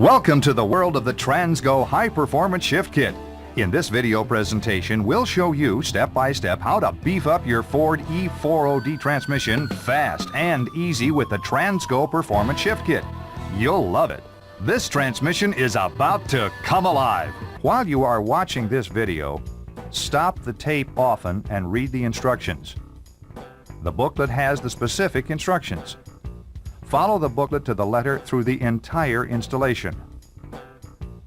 Welcome to the world of the TransGo High Performance Shift Kit. In this video presentation, we'll show you step by step how to beef up your Ford E4OD transmission fast and easy with the TransGo Performance Shift Kit. You'll love it. This transmission is about to come alive. While you are watching this video, stop the tape often and read the instructions. The booklet has the specific instructions. Follow the booklet to the letter through the entire installation.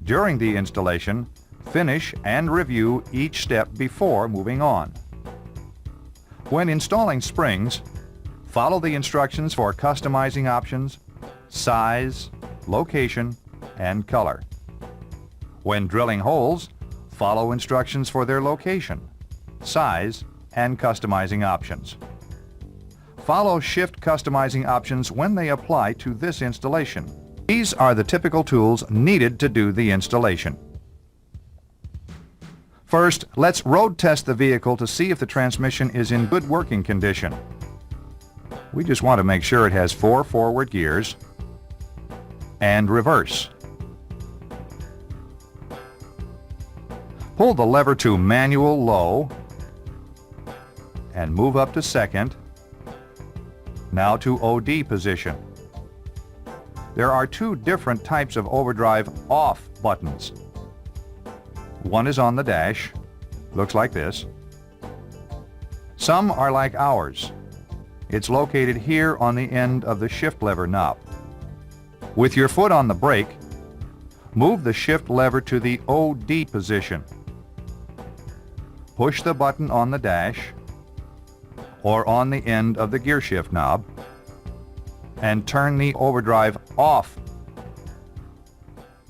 During the installation, finish and review each step before moving on. When installing springs, follow the instructions for customizing options, size, location, and color. When drilling holes, follow instructions for their location, size, and customizing options. Follow shift customizing options when they apply to this installation. These are the typical tools needed to do the installation. First, let's road test the vehicle to see if the transmission is in good working condition. We just want to make sure it has 4 forward gears and reverse. Pull the lever to manual low and move up to second. Now to OD position. There are 2 different types of overdrive off buttons. One is on the dash, looks like this. Some are like ours. It's located here on the end of the shift lever knob. With your foot on the brake, move the shift lever to the OD position. Push the button on the dash or on the end of the gear shift knob and turn the overdrive off.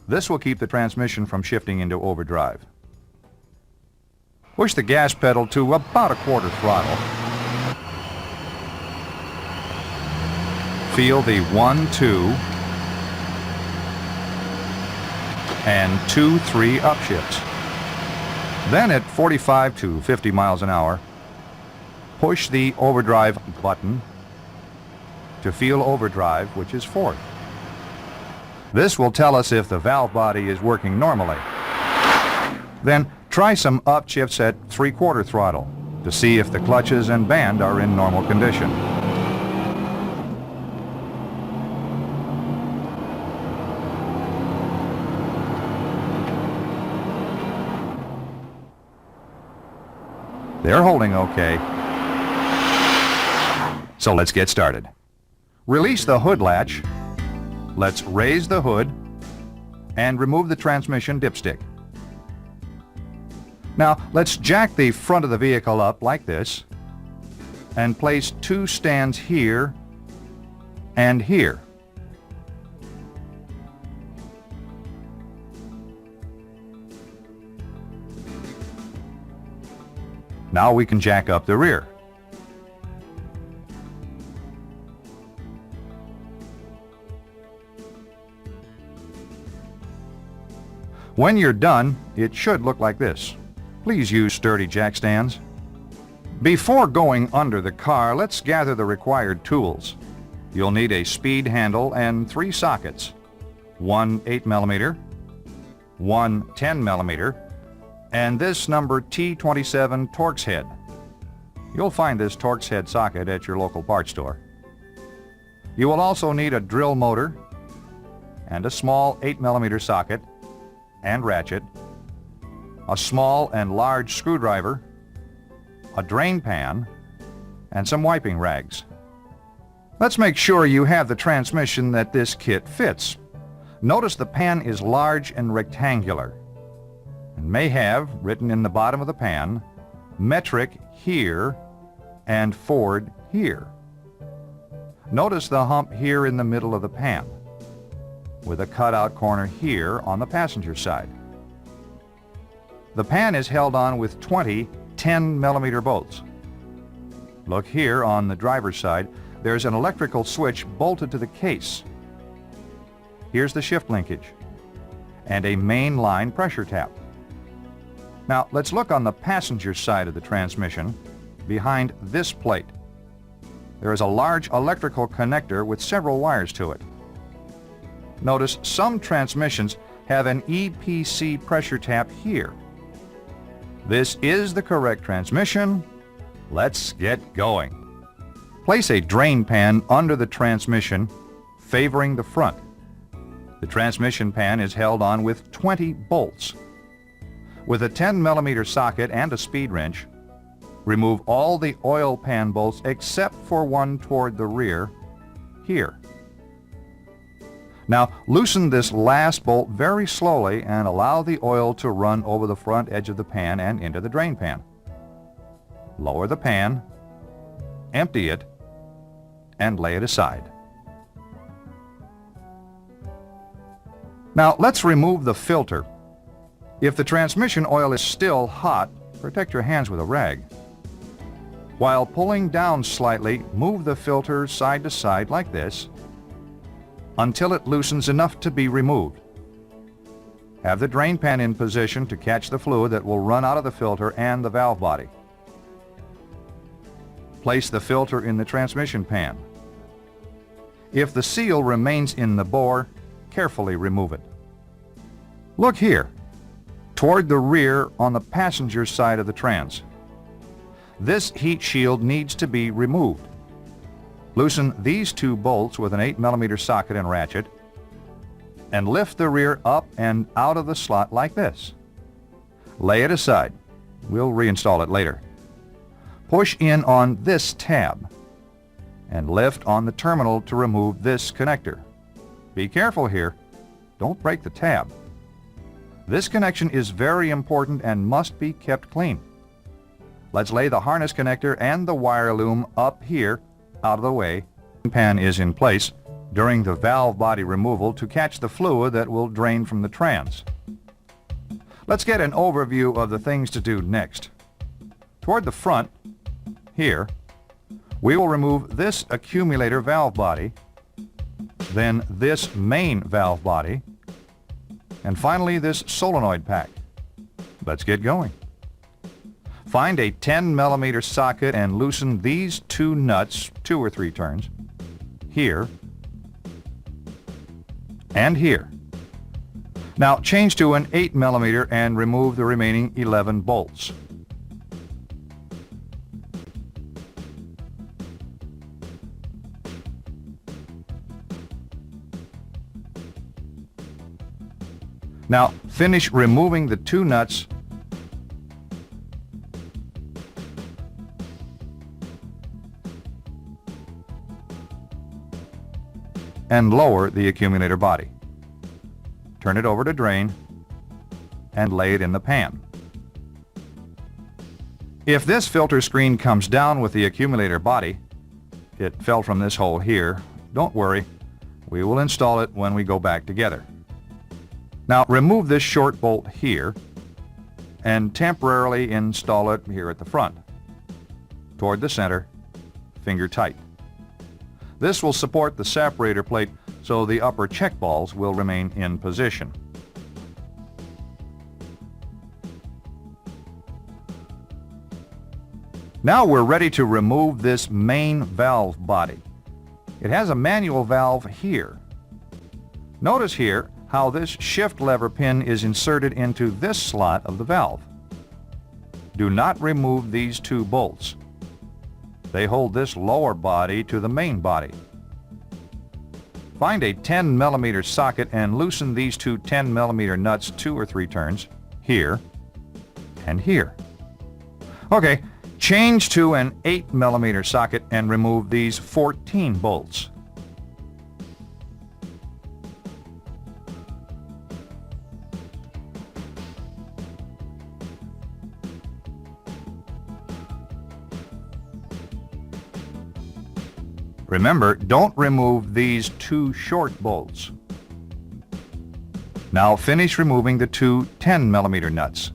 This will keep the transmission from shifting into overdrive. Push the gas pedal to about a quarter throttle. Feel the 1, 2 and 2, 3 upshifts. Then at 45 to 50 miles an hour, push the overdrive button to feel overdrive, which is 4th. This will tell us if the valve body is working normally. Then try some upshifts at 3/4 throttle to see if the clutches and band are in normal condition. They're holding okay. So let's get started. Release the hood latch. Let's raise the hood and remove the transmission dipstick. Now let's jack the front of the vehicle up like this and place 2 stands here and here. Now we can jack up the rear. When you're done, it should look like this. Please use sturdy jack stands. Before going under the car, let's gather the required tools. You'll need a speed handle and 3 sockets. One 8mm, one 10mm, and this number T27 Torx head. You'll find this Torx head socket at your local parts store. You will also need a drill motor and a small 8mm socket and ratchet, a small and large screwdriver, a drain pan, and some wiping rags. Let's make sure you have the transmission that this kit fits. Notice the pan is large and rectangular and may have, written in the bottom of the pan, metric here and Ford here. Notice the hump here in the middle of the pan, with a cutout corner here on the passenger side. The pan is held on with 20 10mm bolts. Look here on the driver's side, there's an electrical switch bolted to the case. Here's the shift linkage and a main line pressure tap. Now let's look on the passenger side of the transmission behind this plate. There is a large electrical connector with several wires to it. Notice some transmissions have an EPC pressure tap here. This is the correct transmission. Let's get going. Place a drain pan under the transmission, favoring the front. The transmission pan is held on with 20 bolts. With a 10mm socket and a speed wrench, remove all the oil pan bolts except for one toward the rear, here. Now loosen this last bolt very slowly and allow the oil to run over the front edge of the pan and into the drain pan. Lower the pan, empty it, and lay it aside. Now let's remove the filter. If the transmission oil is still hot, protect your hands with a rag. While pulling down slightly, move the filter side to side like this until it loosens enough to be removed. Have the drain pan in position to catch the fluid that will run out of the filter and the valve body. Place the filter in the transmission pan. If the seal remains in the bore, carefully remove it. Look here, toward the rear on the passenger side of the trans. This heat shield needs to be removed. Loosen these two bolts with an 8mm socket and ratchet, and lift the rear up and out of the slot like this. Lay it aside. We'll reinstall it later. Push in on this tab and lift on the terminal to remove this connector. Be careful here. Don't break the tab. This connection is very important and must be kept clean. Let's lay the harness connector and the wire loom up here out of the way. The pan is in place during the valve body removal to catch the fluid that will drain from the trans. Let's get an overview of the things to do next. Toward the front, here, we will remove this accumulator valve body, then this main valve body, and finally this solenoid pack. Let's get going. Find a 10mm socket and loosen these two nuts 2 or 3 turns, here and here. Now change to an 8mm and remove the remaining 11 bolts. Now finish removing the 2 nuts and lower the accumulator body. Turn it over to drain and lay it in the pan. If this filter screen comes down with the accumulator body, it fell from this hole here, don't worry, we will install it when we go back together. Now remove this short bolt here and temporarily install it here at the front. Toward the center, finger tight. This will support the separator plate so the upper check balls will remain in position. Now we're ready to remove this main valve body. It has a manual valve here. Notice here how this shift lever pin is inserted into this slot of the valve. Do not remove these 2 bolts. They hold this lower body to the main body. Find a 10mm socket and loosen these 2 10mm nuts 2 or 3 turns, here and here. Okay, change to an 8mm socket and remove these 14 bolts. Remember, don't remove these 2 short bolts. Now finish removing the 2 10mm nuts.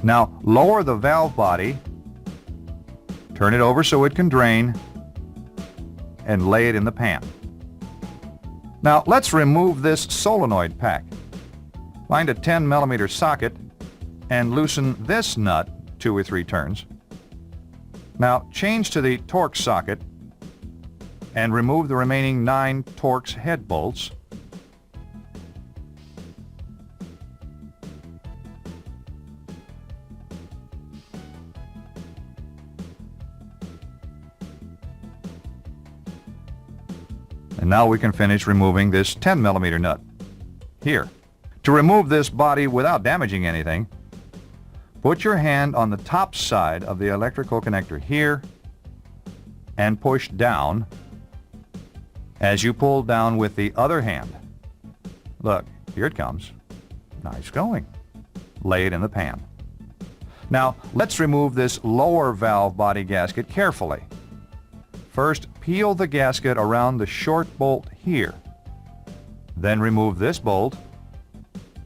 Now lower the valve body, turn it over so it can drain, and lay it in the pan. Now let's remove this solenoid pack. Find a 10mm socket and loosen this nut 2 or 3 turns, Now change to the Torx socket and remove the remaining 9 Torx head bolts. And now we can finish removing this 10mm nut here. To remove this body without damaging anything, put your hand on the top side of the electrical connector here and push down as you pull down with the other hand. Look, here it comes. Nice going. Lay it in the pan. Now let's remove this lower valve body gasket carefully. First, peel the gasket around the short bolt here. Then remove this bolt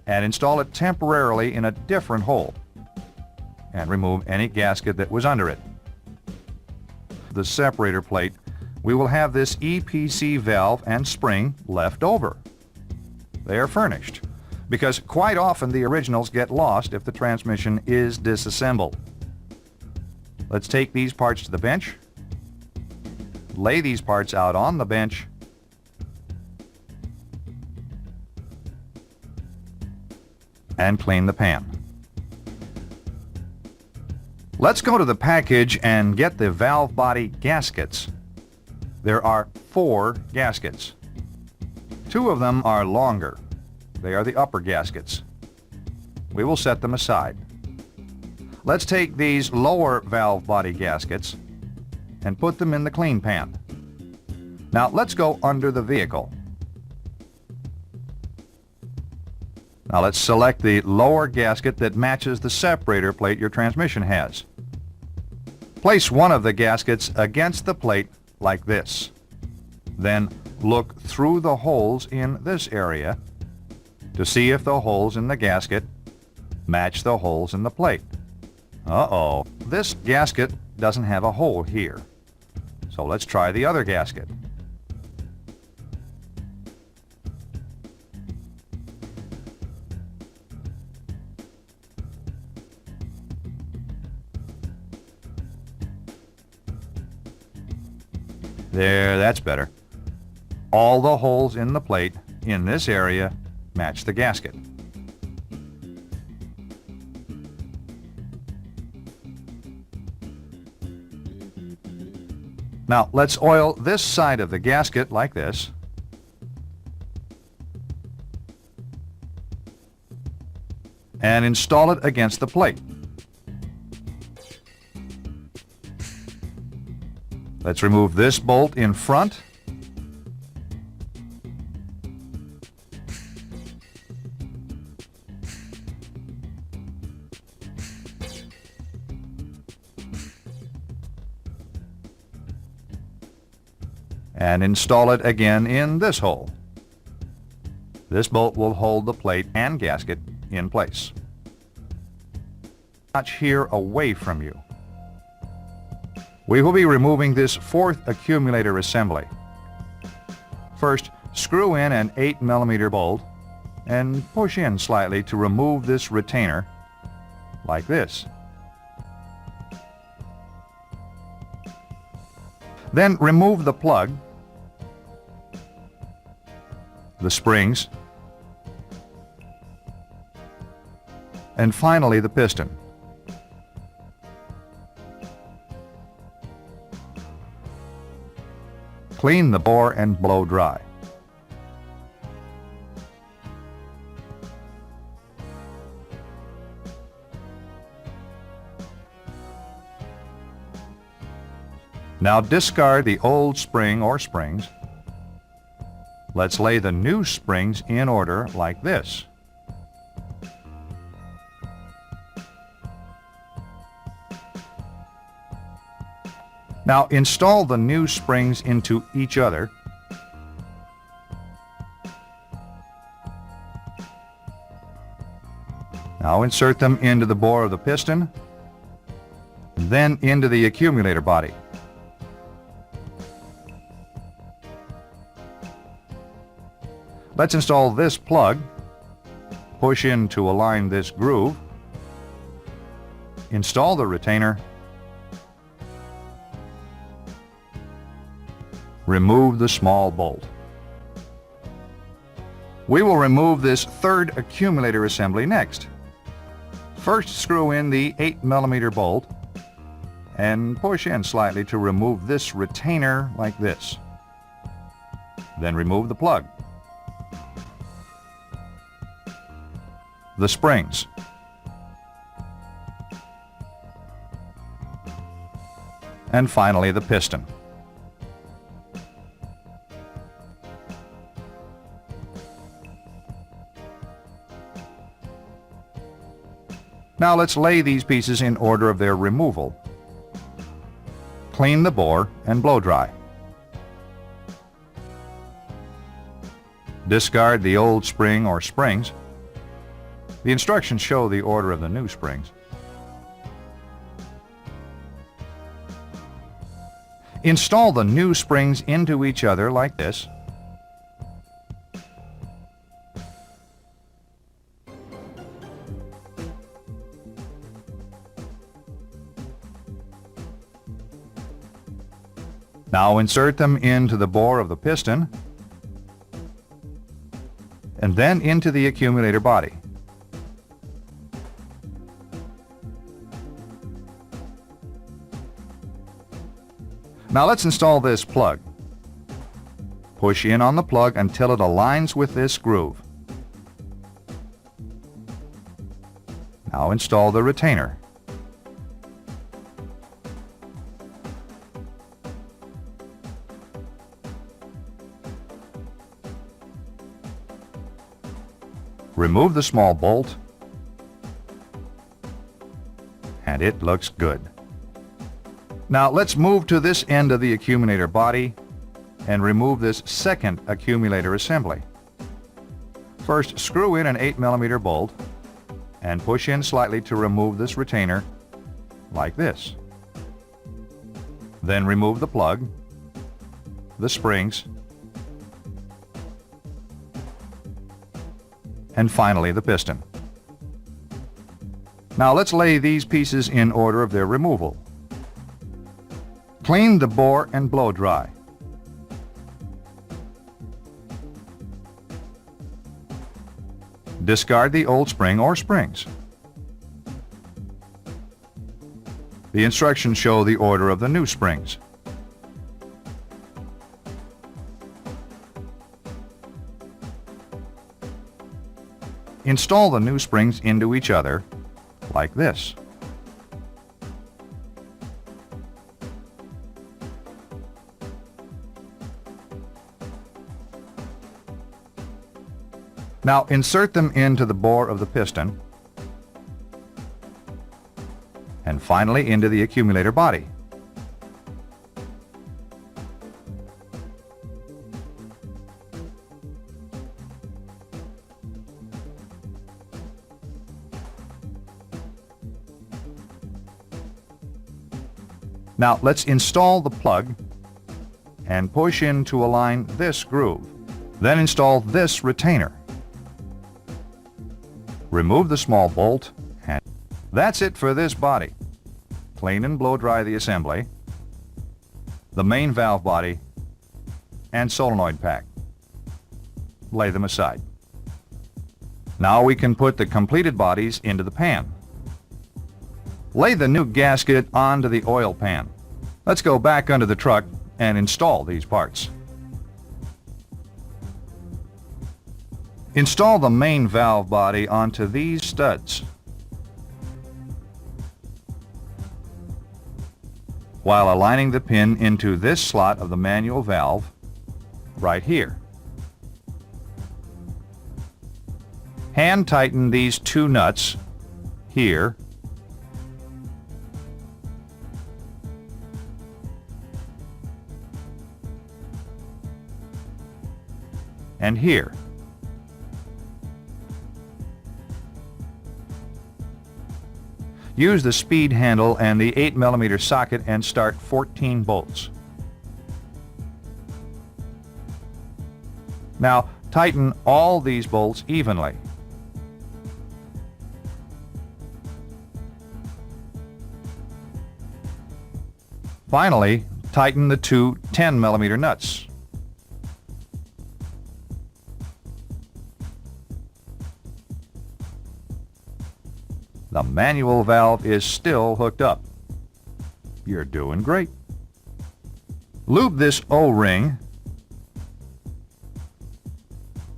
and install it temporarily in a different hole. And remove any gasket that was under it. The separator plate, we will have this EPC valve and spring left over. They are furnished, because quite often the originals get lost if the transmission is disassembled. Let's take these parts to the bench. Lay these parts out on the bench and clean the pan. Let's go to the package and get the valve body gaskets. There are 4 gaskets. 2 of them are longer. They are the upper gaskets. We will set them aside. Let's take these lower valve body gaskets and put them in the clean pan. Now let's go under the vehicle. Now let's select the lower gasket that matches the separator plate your transmission has. Place one of the gaskets against the plate like this. Then look through the holes in this area to see if the holes in the gasket match the holes in the plate. Uh-oh, this gasket doesn't have a hole here. So let's try the other gasket. There, that's better. All the holes in the plate in this area match the gasket. Now let's oil this side of the gasket like this. And install it against the plate. Let's remove this bolt in front. And install it again in this hole. This bolt will hold the plate and gasket in place. Notch here away from you. We will be removing this 4th accumulator assembly. First, screw in an 8mm bolt and push in slightly to remove this retainer, like this. Then remove the plug, the springs, and finally the piston. Clean the bore and blow dry. Now discard the old spring or springs. Let's lay the new springs in order like this. Now install the new springs into each other. Now insert them into the bore of the piston, and then into the accumulator body. Let's install this plug, push in to align this groove, install the retainer, Remove the small bolt. We will remove this third accumulator assembly next. First, screw in the 8mm bolt and push in slightly to remove this retainer like this. Then remove the plug, the springs, and finally the piston. Now let's lay these pieces in order of their removal. Clean the bore and blow dry. Discard the old spring or springs. The instructions show the order of the new springs. Install the new springs into each other like this. Now insert them into the bore of the piston and then into the accumulator body. Now let's install this plug. Push in on the plug until it aligns with this groove. Now install the retainer. Remove the small bolt, and it looks good. Now let's move to this end of the accumulator body and remove this second accumulator assembly. First, screw in an 8mm bolt and push in slightly to remove this retainer like this. Then remove the plug, the springs, and finally the piston. Now let's lay these pieces in order of their removal. Clean the bore and blow dry. Discard the old spring or springs. The instructions show the order of the new springs. Install the new springs into each other like this. Now insert them into the bore of the piston and finally into the accumulator body. Now let's install the plug and push in to align this groove. Then install this retainer. Remove the small bolt, and that's it for this body. Clean and blow dry the assembly, the main valve body, and solenoid pack. Lay them aside. Now we can put the completed bodies into the pan. Lay the new gasket onto the oil pan. Let's go back under the truck and install these parts. Install the main valve body onto these studs, while aligning the pin into this slot of the manual valve right here. Hand tighten these two nuts here and here. Use the speed handle and the 8mm socket and start 14 bolts. Now tighten all these bolts evenly. Finally, Tighten the two 10mm nuts. The manual valve is still hooked up. You're doing great. Lube this O-ring.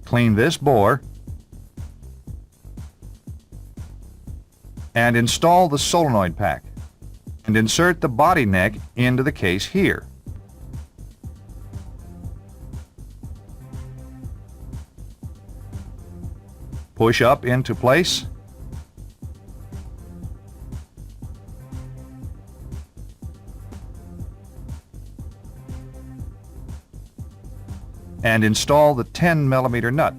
Clean this bore. And install the solenoid pack. And insert the body neck into the case here. Push up into place. And install the 10mm nut.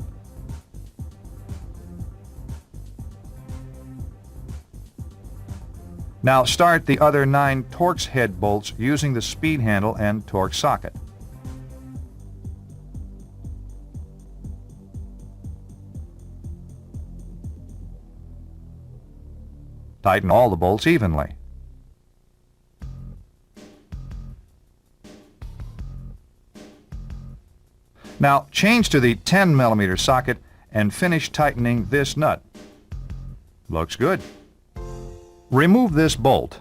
Now start the other 9 Torx head bolts using the speed handle and Torx socket. Tighten all the bolts evenly. Now change to the 10mm socket and finish tightening this nut. Looks good. Remove this bolt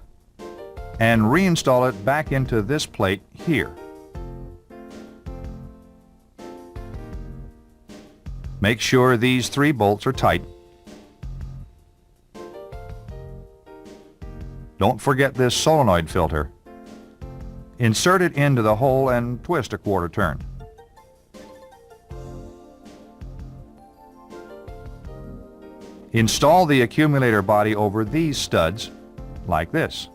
and reinstall it back into this plate here. Make sure these 3 bolts are tight. Don't forget this solenoid filter. Insert it into the hole and twist a 1/4 turn. Install the accumulator body over these studs, like this.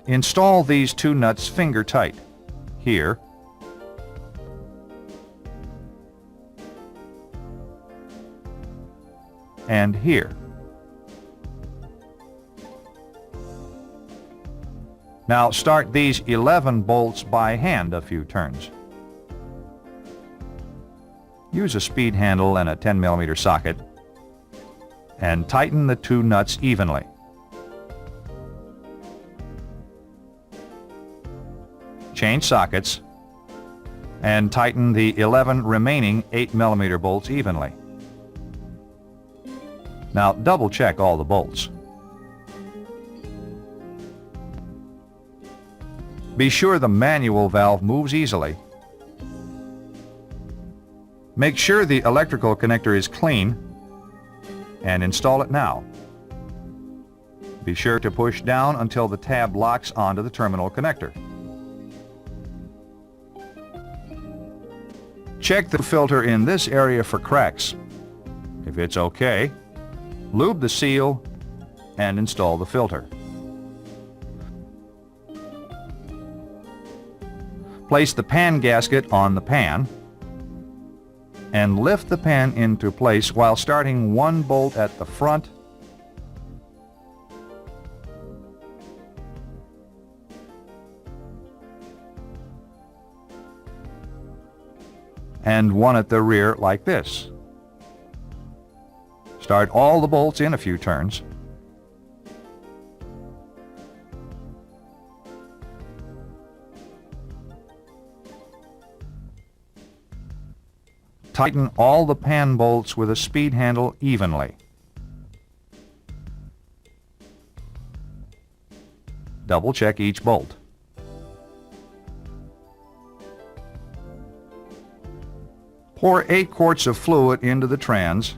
Install these 2 nuts finger tight, here, and here. Now start these 11 bolts by hand a few turns. Use a speed handle and a 10mm socket and tighten the 2 nuts evenly. Change sockets and tighten the 11 remaining 8mm bolts evenly. Now double check all the bolts. Be sure the manual valve moves easily. Make sure the electrical connector is clean and install it now. Be sure to push down until the tab locks onto the terminal connector. Check the filter in this area for cracks. If it's okay, lube the seal and install the filter. Place the pan gasket on the pan and lift the pan into place while starting 1 bolt at the front and 1 at the rear like this. Start all the bolts in a few turns. Tighten all the pan bolts with a speed handle evenly. Double check each bolt. Pour 8 quarts of fluid into the trans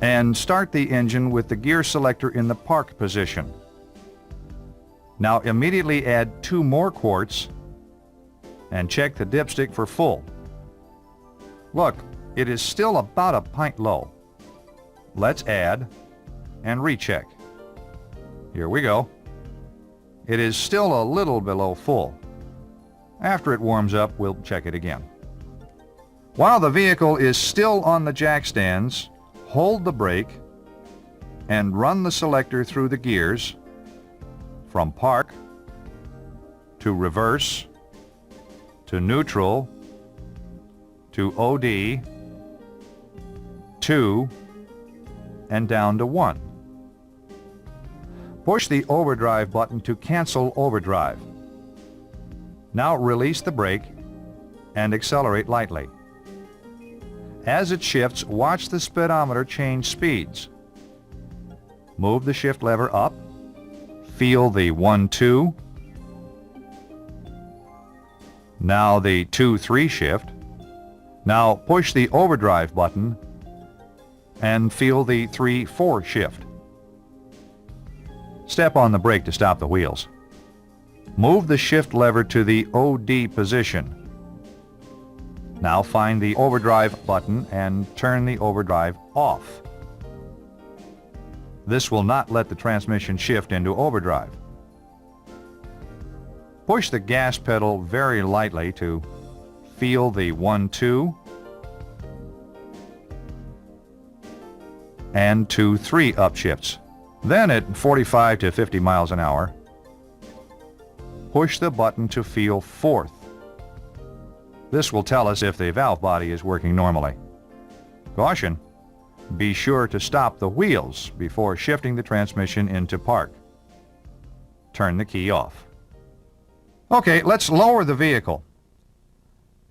and start the engine with the gear selector in the park position. Now immediately add 2 more quarts and check the dipstick for full. Look, it is still about a pint low. Let's add and recheck. Here we go. It is still a little below full. After it warms up, we'll check it again. While the vehicle is still on the jack stands, hold the brake and run the selector through the gears from park to reverse to neutral to OD, 2, and down to 1. Push the overdrive button to cancel overdrive. Now release the brake and accelerate lightly. As it shifts, watch the speedometer change speeds. Move the shift lever up. Feel the 1-2. Now the 2-3 shift. Now push the overdrive button and feel the 3-4 shift. Step on the brake to stop the wheels. Move the shift lever to the OD position. Now find the overdrive button and turn the overdrive off. This will not let the transmission shift into overdrive. Push the gas pedal very lightly to feel the 1-2 and 2-3 upshifts. Then at 45 to 50 miles an hour, push the button to feel 4th. This will tell us if the valve body is working normally. Caution! Be sure to stop the wheels before shifting the transmission into park. Turn the key off. Okay, let's lower the vehicle.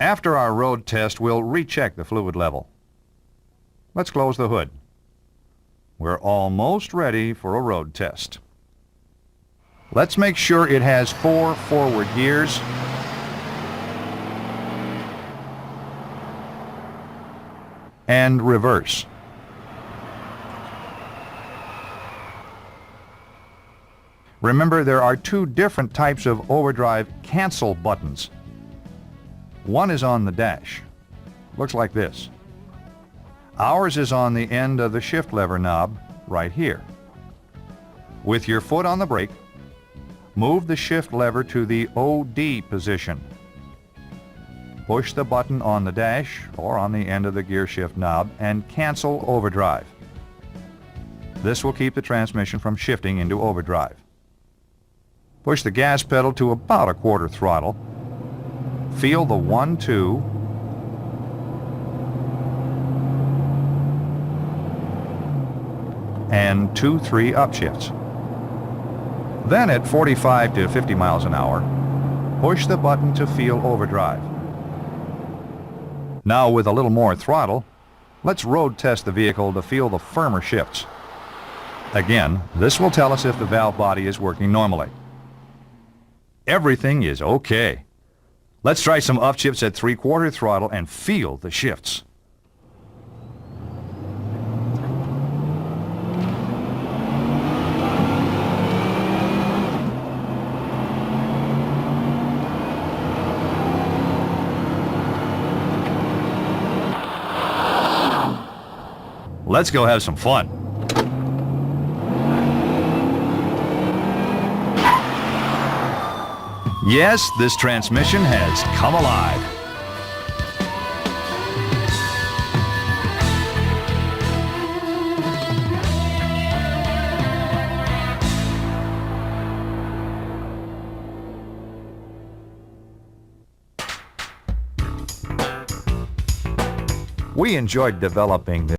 After our road test, we'll recheck the fluid level. Let's close the hood. We're almost ready for a road test. Let's make sure it has 4 forward gears and reverse. Remember, there are 2 different types of overdrive cancel buttons. One is on the dash. Looks like this. Ours is on the end of the shift lever knob right here. With your foot on the brake, move the shift lever to the OD position. Push the button on the dash or on the end of the gear shift knob and cancel overdrive. This will keep the transmission from shifting into overdrive. Push the gas pedal to about a quarter throttle. Feel the 1-2 and 2-3 upshifts. Then at 45 to 50 miles an hour, push the button to feel overdrive. Now with a little more throttle, let's road test the vehicle to feel the firmer shifts. Again, this will tell us if the valve body is working normally. Everything is okay. Let's try some upshifts at 3/4 throttle and feel the shifts. Let's go have some fun. Yes, this transmission has come alive. We enjoyed developing this